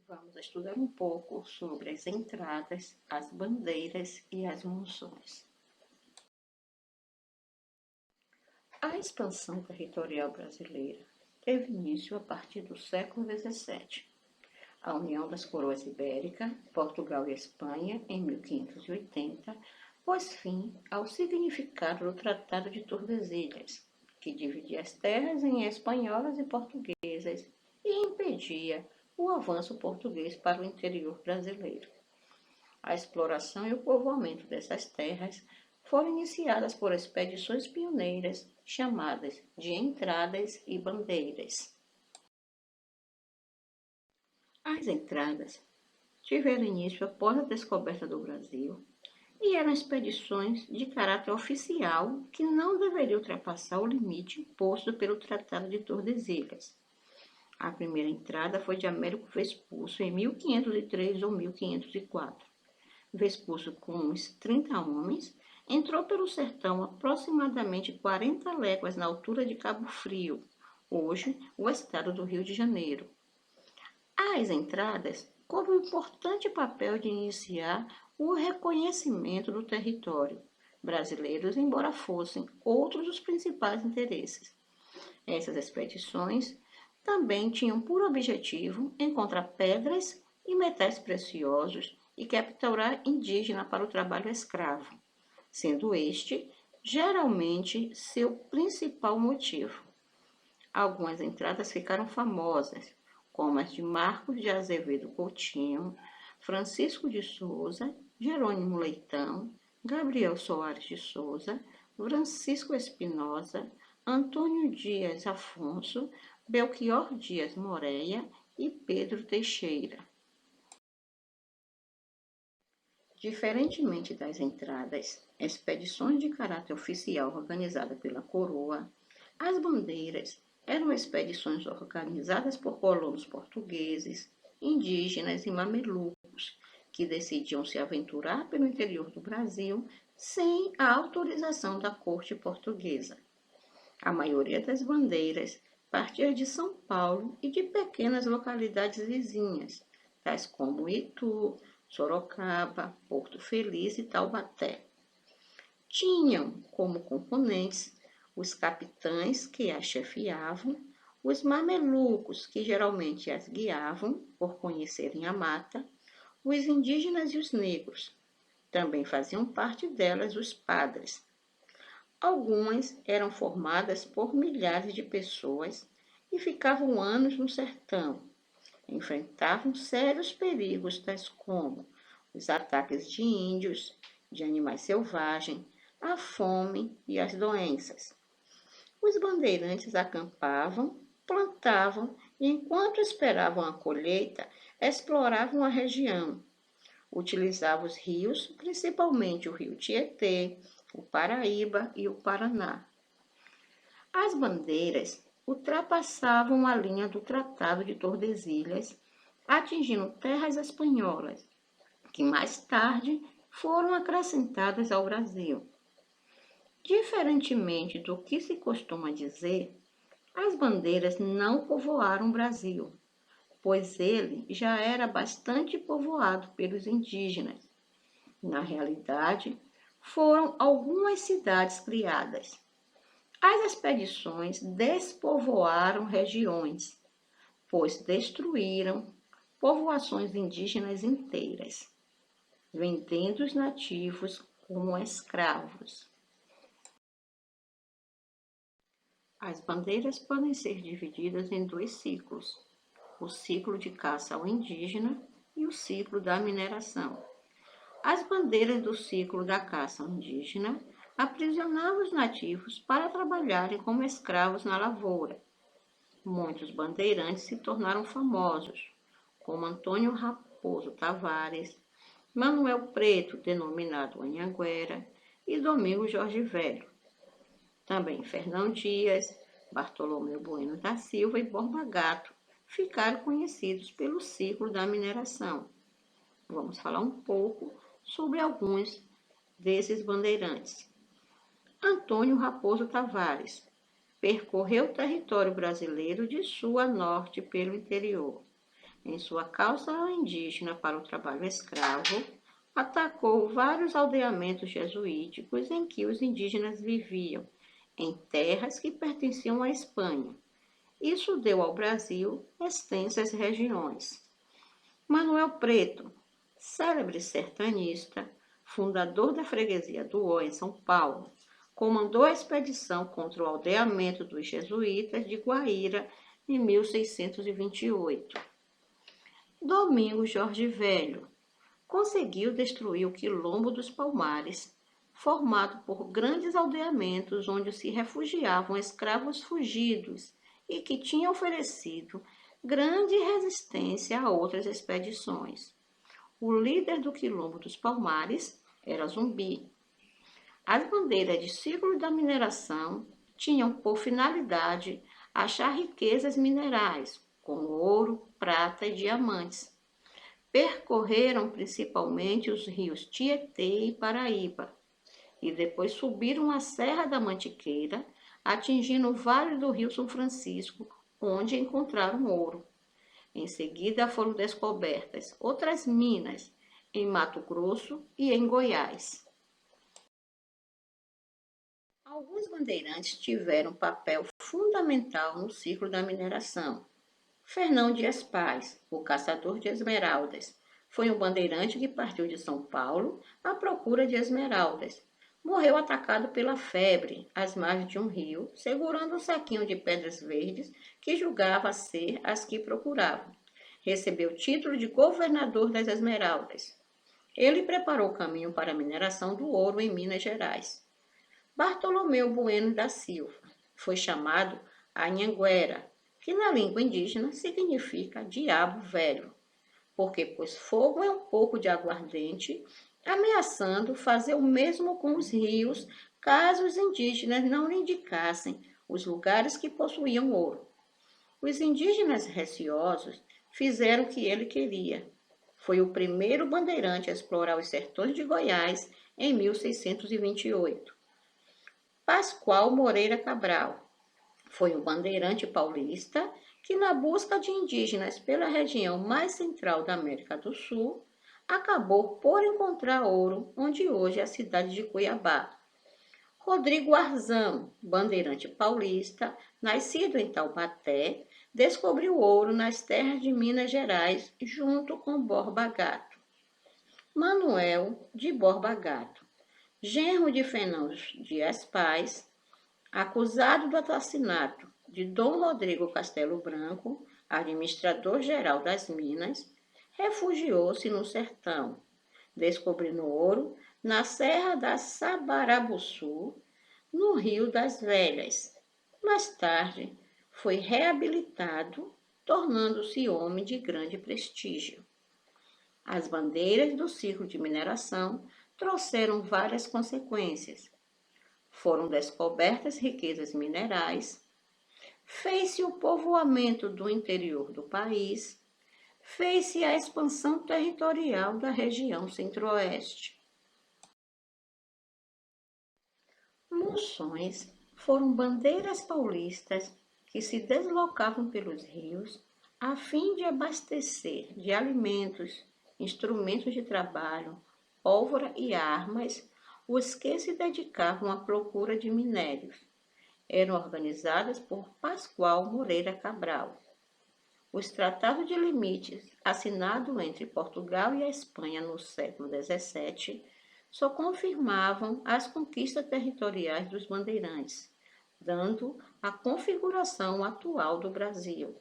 Vamos estudar um pouco sobre as entradas, as bandeiras e as monções. A expansão territorial brasileira teve início a partir do século XVII. A união das coroas ibéricas, Portugal e Espanha, em 1580, pôs fim ao significado do Tratado de Tordesilhas, que dividia as terras em espanholas e portuguesas e impedia o avanço português para o interior brasileiro. A exploração e o povoamento dessas terras foram iniciadas por expedições pioneiras chamadas de entradas e bandeiras. As entradas tiveram início após a descoberta do Brasil e eram expedições de caráter oficial que não deveriam ultrapassar o limite imposto pelo Tratado de Tordesilhas. A primeira entrada foi de Américo Vespúcio em 1503 ou 1504. Vespúcio, com uns 30 homens, entrou pelo sertão aproximadamente 40 léguas na altura de Cabo Frio, hoje o estado do Rio de Janeiro. As entradas coube um importante papel de iniciar o reconhecimento do território brasileiro, embora fossem outros os principais interesses. Essas expedições também tinham por objetivo encontrar pedras e metais preciosos e capturar indígena para o trabalho escravo, sendo este geralmente seu principal motivo. Algumas entradas ficaram famosas, como as de Marcos de Azevedo Coutinho, Francisco de Souza, Jerônimo Leitão, Gabriel Soares de Souza, Francisco Espinosa, Antônio Dias Afonso, Belchior Dias Moreira e Pedro Teixeira. Diferentemente das entradas, expedições de caráter oficial organizadas pela coroa, as bandeiras eram expedições organizadas por colonos portugueses, indígenas e mamelucos, que decidiam se aventurar pelo interior do Brasil sem a autorização da corte portuguesa. A maioria das bandeiras partia de São Paulo e de pequenas localidades vizinhas, tais como Itu, Sorocaba, Porto Feliz e Taubaté. Tinham como componentes os capitães que as chefiavam, os mamelucos que geralmente as guiavam por conhecerem a mata, os indígenas e os negros. Também faziam parte delas os padres. Algumas eram formadas por milhares de pessoas e ficavam anos no sertão. Enfrentavam sérios perigos, tais como os ataques de índios, de animais selvagens, a fome e as doenças. Os bandeirantes acampavam, plantavam e, enquanto esperavam a colheita, exploravam a região. Utilizavam os rios, principalmente o rio Tietê, o Paraíba e o Paraná. As bandeiras ultrapassavam a linha do Tratado de Tordesilhas, atingindo terras espanholas, que mais tarde foram acrescentadas ao Brasil. Diferentemente do que se costuma dizer, as bandeiras não povoaram o Brasil, pois ele já era bastante povoado pelos indígenas. Na realidade, foram algumas cidades criadas. As expedições despovoaram regiões, pois destruíram povoações indígenas inteiras, vendendo os nativos como escravos. As bandeiras podem ser divididas em dois ciclos: o ciclo de caça ao indígena e o ciclo da mineração. As bandeiras do ciclo da caça ao indígena aprisionavam os nativos para trabalharem como escravos na lavoura. Muitos bandeirantes se tornaram famosos, como Antônio Raposo Tavares, Manuel Preto, denominado Anhanguera, e Domingos Jorge Velho. Também Fernão Dias, Bartolomeu Bueno da Silva e Borba Gato ficaram conhecidos pelo ciclo da mineração. Vamos falar um pouco sobre alguns desses bandeirantes. Antônio Raposo Tavares percorreu o território brasileiro de sul a norte pelo interior. em sua causa indígena para o trabalho escravo, atacou vários aldeamentos jesuíticos em que os indígenas viviam, em terras que pertenciam à Espanha. Isso deu ao Brasil extensas regiões. Manuel Preto, célebre sertanista, fundador da freguesia do Ó, em São Paulo, comandou a expedição contra o aldeamento dos jesuítas de Guaíra em 1628. Domingos Jorge Velho conseguiu destruir o Quilombo dos Palmares, formado por grandes aldeamentos onde se refugiavam escravos fugidos e que tinha oferecido grande resistência a outras expedições. O líder do Quilombo dos Palmares era Zumbi. As bandeiras de ciclo da mineração tinham por finalidade achar riquezas minerais, como ouro, prata e diamantes. Percorreram principalmente os rios Tietê e Paraíba, e depois subiram a Serra da Mantiqueira, atingindo o vale do Rio São Francisco, onde encontraram ouro. Em seguida foram descobertas outras minas em Mato Grosso e em Goiás. Alguns bandeirantes tiveram papel fundamental no ciclo da mineração. Fernão Dias Paz, o caçador de esmeraldas, foi um bandeirante que partiu de São Paulo à procura de esmeraldas. Morreu atacado pela febre às margens de um rio, segurando um saquinho de pedras verdes que julgava ser as que procurava. Recebeu o título de governador das esmeraldas. Ele preparou o caminho para a mineração do ouro em Minas Gerais. Bartolomeu Bueno da Silva foi chamado Anhanguera, que na língua indígena significa diabo velho, porque pôs fogo em um pouco de aguardente, ameaçando fazer o mesmo com os rios, caso os indígenas não lhe indicassem os lugares que possuíam ouro. Os indígenas receosos fizeram o que ele queria. Foi o primeiro bandeirante a explorar os sertões de Goiás em 1628. Pascoal Moreira Cabral foi um bandeirante paulista que, na busca de indígenas pela região mais central da América do Sul, acabou por encontrar ouro onde hoje é a cidade de Cuiabá. Rodrigo Arzão, bandeirante paulista, nascido em Taubaté, descobriu ouro nas terras de Minas Gerais junto com Borba Gato. Manuel de Borba Gato, genro de Fernão Dias Paz, acusado do assassinato de Dom Rodrigo Castelo Branco, administrador-geral das Minas, refugiou-se no sertão, descobrindo ouro na Serra da Sabarabuçu, no Rio das Velhas. Mais tarde, foi reabilitado, tornando-se homem de grande prestígio. As bandeiras do ciclo de mineração trouxeram várias consequências. Foram descobertas riquezas minerais, fez-se o povoamento do interior do país, fez-se a expansão territorial da região centro-oeste. Moções foram bandeiras paulistas que se deslocavam pelos rios a fim de abastecer de alimentos, instrumentos de trabalho, pólvora e armas os que se dedicavam à procura de minérios. Eram organizadas por Pascoal Moreira Cabral. Os tratados de limites, assinados entre Portugal e a Espanha no século XVII, só confirmavam as conquistas territoriais dos bandeirantes, dando a configuração atual do Brasil.